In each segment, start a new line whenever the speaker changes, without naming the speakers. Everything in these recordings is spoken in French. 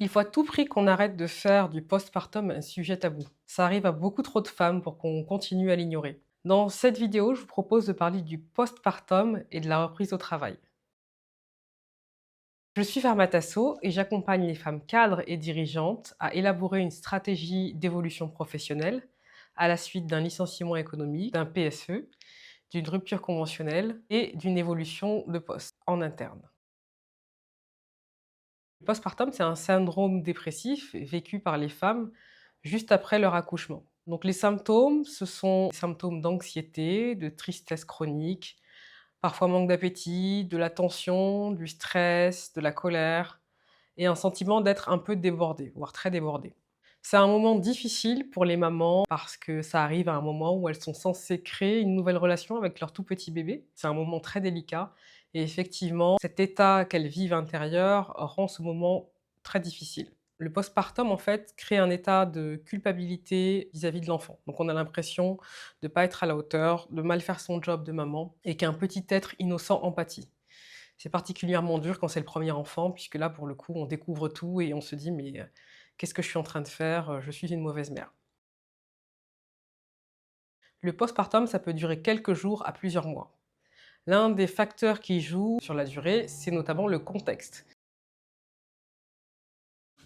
Il faut à tout prix qu'on arrête de faire du postpartum un sujet tabou. Ça arrive à beaucoup trop de femmes pour qu'on continue à l'ignorer. Dans cette vidéo, je vous propose de parler du postpartum et de la reprise au travail. Je suis Farma Tasso et j'accompagne les femmes cadres et dirigeantes à élaborer une stratégie d'évolution professionnelle à la suite d'un licenciement économique, d'un PSE, d'une rupture conventionnelle et d'une évolution de poste en interne. Le postpartum, c'est un syndrome dépressif vécu par les femmes juste après leur accouchement. Donc les symptômes, ce sont des symptômes d'anxiété, de tristesse chronique, parfois manque d'appétit, de la tension, du stress, de la colère et un sentiment d'être un peu débordé, voire très débordé. C'est un moment difficile pour les mamans parce que ça arrive à un moment où elles sont censées créer une nouvelle relation avec leur tout petit bébé. C'est un moment très délicat et effectivement, cet état qu'elles vivent intérieur rend ce moment très difficile. Le postpartum, en fait, crée un état de culpabilité vis-à-vis de l'enfant. Donc on a l'impression de ne pas être à la hauteur, de mal faire son job de maman et qu'un petit être innocent empathie. C'est particulièrement dur quand c'est le premier enfant, puisque là, pour le coup, on découvre tout et on se dit: «Mais, qu'est-ce que je suis en train de faire? Je suis une mauvaise mère». Le postpartum, ça peut durer quelques jours à plusieurs mois. L'un des facteurs qui joue sur la durée, c'est notamment le contexte.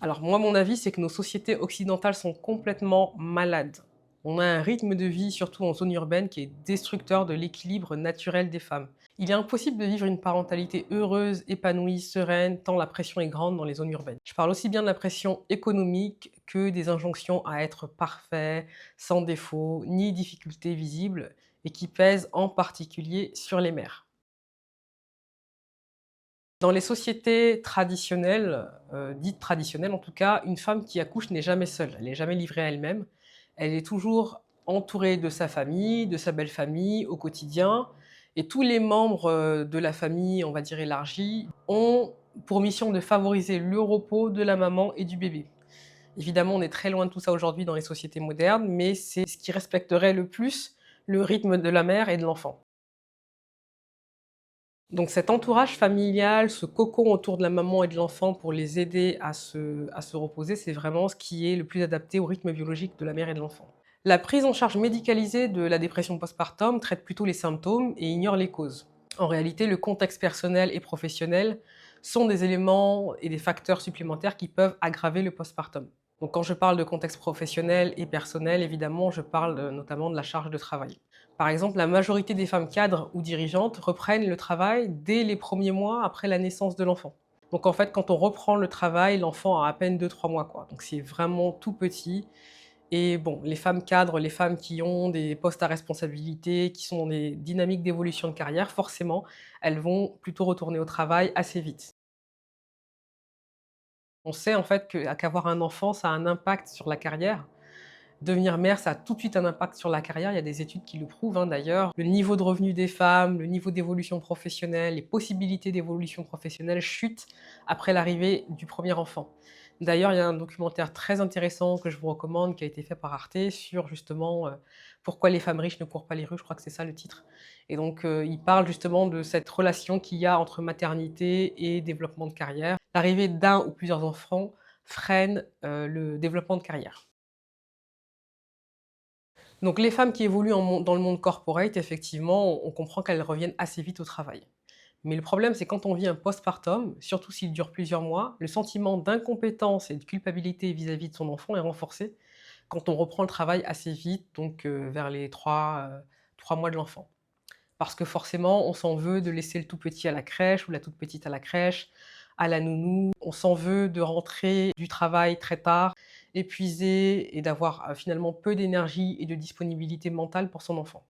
Alors moi, mon avis, c'est que nos sociétés occidentales sont complètement malades. On a un rythme de vie, surtout en zone urbaine, qui est destructeur de l'équilibre naturel des femmes. Il est impossible de vivre une parentalité heureuse, épanouie, sereine, tant la pression est grande dans les zones urbaines. Je parle aussi bien de la pression économique que des injonctions à être parfait, sans défaut, ni difficultés visibles, et qui pèsent en particulier sur les mères. Dans les sociétés traditionnelles, dites traditionnelles en tout cas, une femme qui accouche n'est jamais seule, elle n'est jamais livrée à elle-même. Elle est toujours entourée de sa famille, de sa belle famille au quotidien et tous les membres, de la famille, on va dire élargie, ont pour mission de favoriser le repos de la maman et du bébé. Évidemment, on est très loin de tout ça aujourd'hui dans les sociétés modernes, mais c'est ce qui respecterait le plus le rythme de la mère et de l'enfant. Donc cet entourage familial, ce cocon autour de la maman et de l'enfant pour les aider à se reposer, c'est vraiment ce qui est le plus adapté au rythme biologique de la mère et de l'enfant. La prise en charge médicalisée de la dépression postpartum traite plutôt les symptômes et ignore les causes. En réalité, le contexte personnel et professionnel sont des éléments et des facteurs supplémentaires qui peuvent aggraver le postpartum. Donc quand je parle de contexte professionnel et personnel, évidemment, je parle notamment de la charge de travail. Par exemple, la majorité des femmes cadres ou dirigeantes reprennent le travail dès les premiers mois après la naissance de l'enfant. Donc en fait, quand on reprend le travail, l'enfant a à peine 2-3 mois, quoi. Donc c'est vraiment tout petit. Et bon, les femmes cadres, les femmes qui ont des postes à responsabilité, qui sont dans des dynamiques d'évolution de carrière, forcément, elles vont plutôt retourner au travail assez vite. On sait en fait qu'avoir un enfant, ça a un impact sur la carrière. Devenir mère, ça a tout de suite un impact sur la carrière. Il y a des études qui le prouvent, hein, d'ailleurs. Le niveau de revenu des femmes, le niveau d'évolution professionnelle, les possibilités d'évolution professionnelle chutent après l'arrivée du premier enfant. D'ailleurs, il y a un documentaire très intéressant que je vous recommande, qui a été fait par Arte, sur justement pourquoi les femmes riches ne courent pas les rues, je crois que c'est ça le titre. Et donc, il parle justement de cette relation qu'il y a entre maternité et développement de carrière. L'arrivée d'un ou plusieurs enfants freine le développement de carrière. Donc les femmes qui évoluent dans le monde corporate, effectivement, on comprend qu'elles reviennent assez vite au travail. Mais le problème, c'est quand on vit un postpartum, surtout s'il dure plusieurs mois, le sentiment d'incompétence et de culpabilité vis-à-vis de son enfant est renforcé quand on reprend le travail assez vite, donc vers les 3 mois de l'enfant. Parce que forcément, on s'en veut de laisser le tout petit à la crèche ou la toute petite à la crèche, à la nounou. On s'en veut de rentrer du travail très tard, épuisé et d'avoir finalement peu d'énergie et de disponibilité mentale pour son enfant.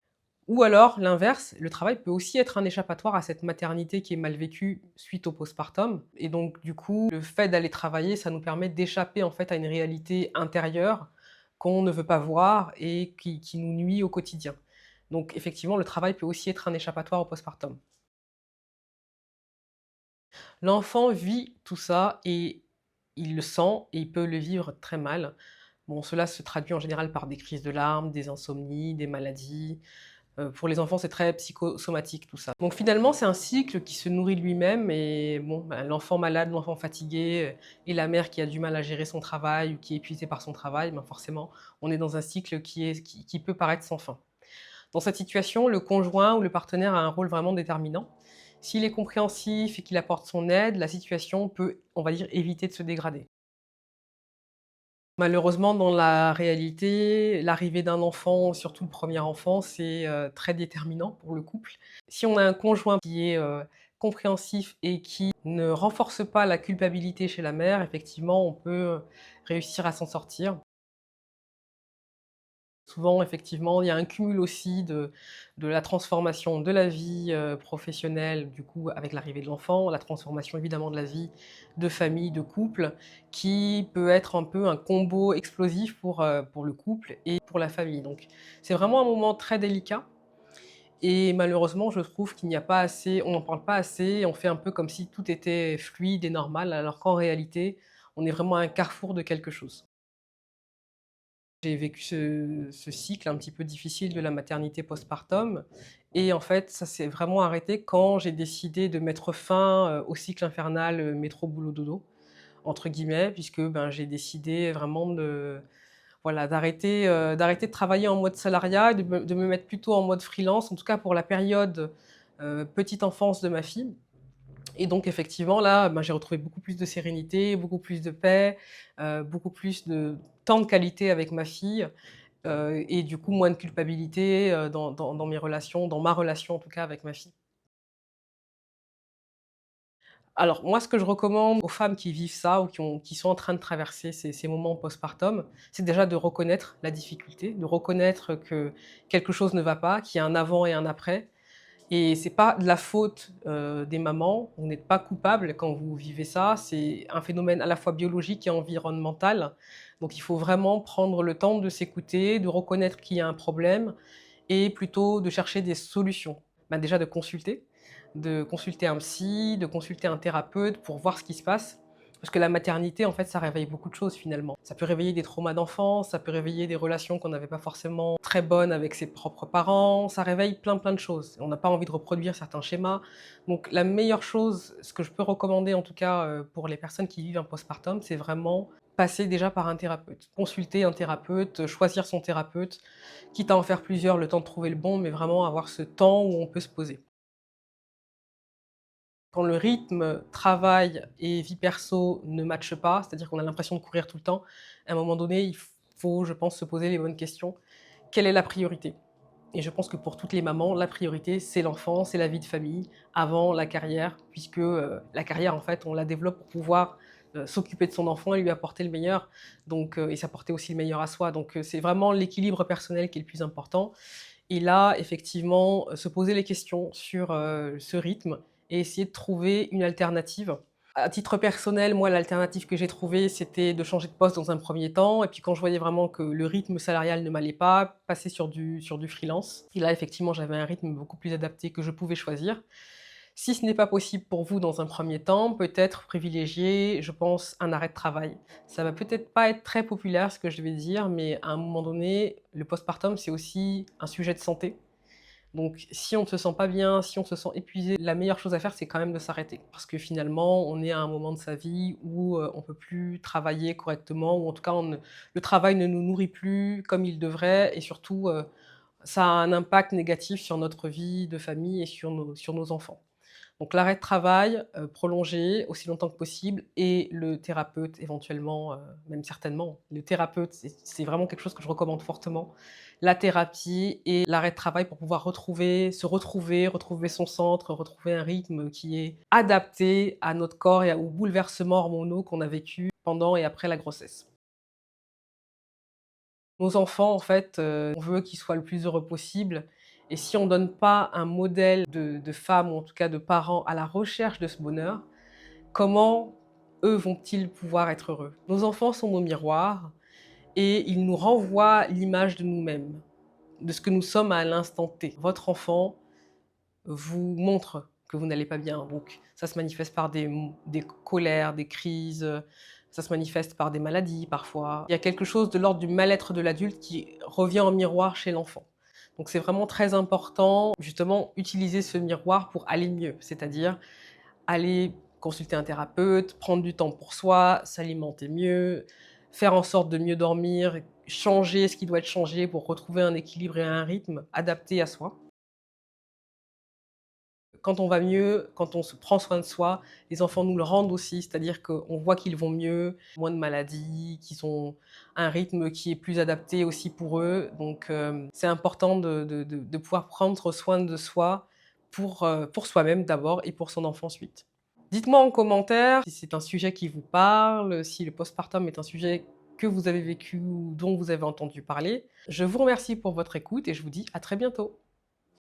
Ou alors, l'inverse, le travail peut aussi être un échappatoire à cette maternité qui est mal vécue suite au postpartum. Et donc, du coup, le fait d'aller travailler, ça nous permet d'échapper en fait à une réalité intérieure qu'on ne veut pas voir et qui nous nuit au quotidien. Donc, effectivement, le travail peut aussi être un échappatoire au postpartum. L'enfant vit tout ça et il le sent et il peut le vivre très mal. Bon, cela se traduit en général par des crises de larmes, des insomnies, des maladies, Pour les enfants, c'est très psychosomatique tout ça. Donc finalement, c'est un cycle qui se nourrit de lui-même et bon, bah, l'enfant malade, l'enfant fatigué, et la mère qui a du mal à gérer son travail ou qui est épuisée par son travail, ben forcément, on est dans un cycle qui peut paraître sans fin. Dans cette situation, le conjoint ou le partenaire a un rôle vraiment déterminant. S'il est compréhensif et qu'il apporte son aide, la situation peut, on va dire, éviter de se dégrader. Malheureusement, dans la réalité, l'arrivée d'un enfant, surtout le premier enfant, c'est, très déterminant pour le couple. Si on a un conjoint qui est, compréhensif et qui ne renforce pas la culpabilité chez la mère, effectivement, on peut réussir à s'en sortir. Souvent, effectivement, il y a un cumul aussi de la transformation de la vie, professionnelle, du coup, avec l'arrivée de l'enfant, la transformation évidemment de la vie de famille, de couple, qui peut être un peu un combo explosif pour le couple et pour la famille. Donc c'est vraiment un moment très délicat et malheureusement, je trouve qu'il n'y a pas assez on n'en parle pas assez, on fait un peu comme si tout était fluide et normal, alors qu'en réalité, on est vraiment à un carrefour de quelque chose. J'ai vécu ce cycle un petit peu difficile de la maternité postpartum et en fait, ça s'est vraiment arrêté quand j'ai décidé de mettre fin, au cycle infernal, «métro boulot dodo» entre guillemets, puisque, ben, j'ai décidé vraiment de voilà, d'arrêter de travailler en mode salariat et de me mettre plutôt en mode freelance, en tout cas pour la période, petite enfance de ma fille. Et donc effectivement là, ben, j'ai retrouvé beaucoup plus de sérénité, beaucoup plus de paix, beaucoup plus de temps de qualité avec ma fille, et du coup moins de culpabilité, dans mes relations, dans ma relation en tout cas avec ma fille. Alors moi, ce que je recommande aux femmes qui vivent ça ou qui sont en train de traverser ces moments postpartum, c'est déjà de reconnaître la difficulté, de reconnaître que quelque chose ne va pas, qu'il y a un avant et un après. Et c'est pas de la faute, des mamans. Vous n'êtes pas coupable quand vous vivez ça. C'est un phénomène à la fois biologique et environnemental. Donc il faut vraiment prendre le temps de s'écouter, de reconnaître qu'il y a un problème et plutôt de chercher des solutions. Bah, déjà de consulter un psy, de consulter un thérapeute pour voir ce qui se passe. Parce que la maternité, en fait, ça réveille beaucoup de choses finalement. Ça peut réveiller des traumas d'enfance, ça peut réveiller des relations qu'on n'avait pas forcément très bonnes avec ses propres parents, ça réveille plein plein de choses. On n'a pas envie de reproduire certains schémas. Donc la meilleure chose, ce que je peux recommander en tout cas pour les personnes qui vivent un postpartum, c'est vraiment passer déjà par un thérapeute. Consulter un thérapeute, choisir son thérapeute, quitte à en faire plusieurs, le temps de trouver le bon, mais vraiment avoir ce temps où on peut se poser. Quand le rythme travail et vie perso ne matche pas, c'est-à-dire qu'on a l'impression de courir tout le temps, à un moment donné, il faut, je pense, se poser les bonnes questions. Quelle est la priorité? Et je pense que pour toutes les mamans, la priorité, c'est l'enfant, c'est la vie de famille, avant la carrière, puisque, la carrière, en fait, on la développe pour pouvoir, s'occuper de son enfant et lui apporter le meilleur, donc et s'apporter aussi le meilleur à soi. Donc, c'est vraiment l'équilibre personnel qui est le plus important. Et là, effectivement, se poser les questions sur, ce rythme et essayer de trouver une alternative. À titre personnel, moi, l'alternative que j'ai trouvée, c'était de changer de poste dans un premier temps et puis quand je voyais vraiment que le rythme salarial ne m'allait pas, passer sur du freelance. Et là, effectivement, j'avais un rythme beaucoup plus adapté que je pouvais choisir. Si ce n'est pas possible pour vous dans un premier temps, peut-être privilégier, je pense, un arrêt de travail. Ça va peut-être pas être très populaire ce que je vais dire, mais à un moment donné, le postpartum, c'est aussi un sujet de santé. Donc si on ne se sent pas bien, si on se sent épuisé, la meilleure chose à faire, c'est quand même de s'arrêter. Parce que finalement, on est à un moment de sa vie où, on peut plus travailler correctement ou en tout cas le travail ne nous nourrit plus comme il devrait et surtout, ça a un impact négatif sur notre vie de famille et sur nos enfants. Donc l'arrêt de travail, prolongé aussi longtemps que possible et le thérapeute éventuellement, même certainement. Le thérapeute, c'est vraiment quelque chose que je recommande fortement. La thérapie et l'arrêt de travail pour pouvoir se retrouver, retrouver son centre, retrouver un rythme qui est adapté à notre corps et aux bouleversements hormonaux qu'on a vécus pendant et après la grossesse. Nos enfants, en fait, on veut qu'ils soient le plus heureux possible et si on donne pas un modèle de femme ou en tout cas de parents à la recherche de ce bonheur, comment eux vont-ils pouvoir être heureux? Nos enfants sont nos miroirs et ils nous renvoient l'image de nous-mêmes, de ce que nous sommes à l'instant T. Votre enfant vous montre que vous n'allez pas bien, donc ça se manifeste par des colères, des crises, ça se manifeste par des maladies parfois. Il y a quelque chose de l'ordre du mal-être de l'adulte qui revient en miroir chez l'enfant. Donc c'est vraiment très important, justement, utiliser ce miroir pour aller mieux, c'est-à-dire aller consulter un thérapeute, prendre du temps pour soi, s'alimenter mieux, faire en sorte de mieux dormir, changer ce qui doit être changé pour retrouver un équilibre et un rythme adapté à soi. Quand on va mieux, quand on se prend soin de soi, les enfants nous le rendent aussi, c'est-à-dire qu'on voit qu'ils vont mieux, moins de maladies, qu'ils ont un rythme qui est plus adapté aussi pour eux. Donc, c'est important de pouvoir prendre soin de soi pour soi-même d'abord et pour son enfant ensuite. Dites-moi en commentaire si c'est un sujet qui vous parle, si le postpartum est un sujet que vous avez vécu ou dont vous avez entendu parler. Je vous remercie pour votre écoute et je vous dis à très bientôt.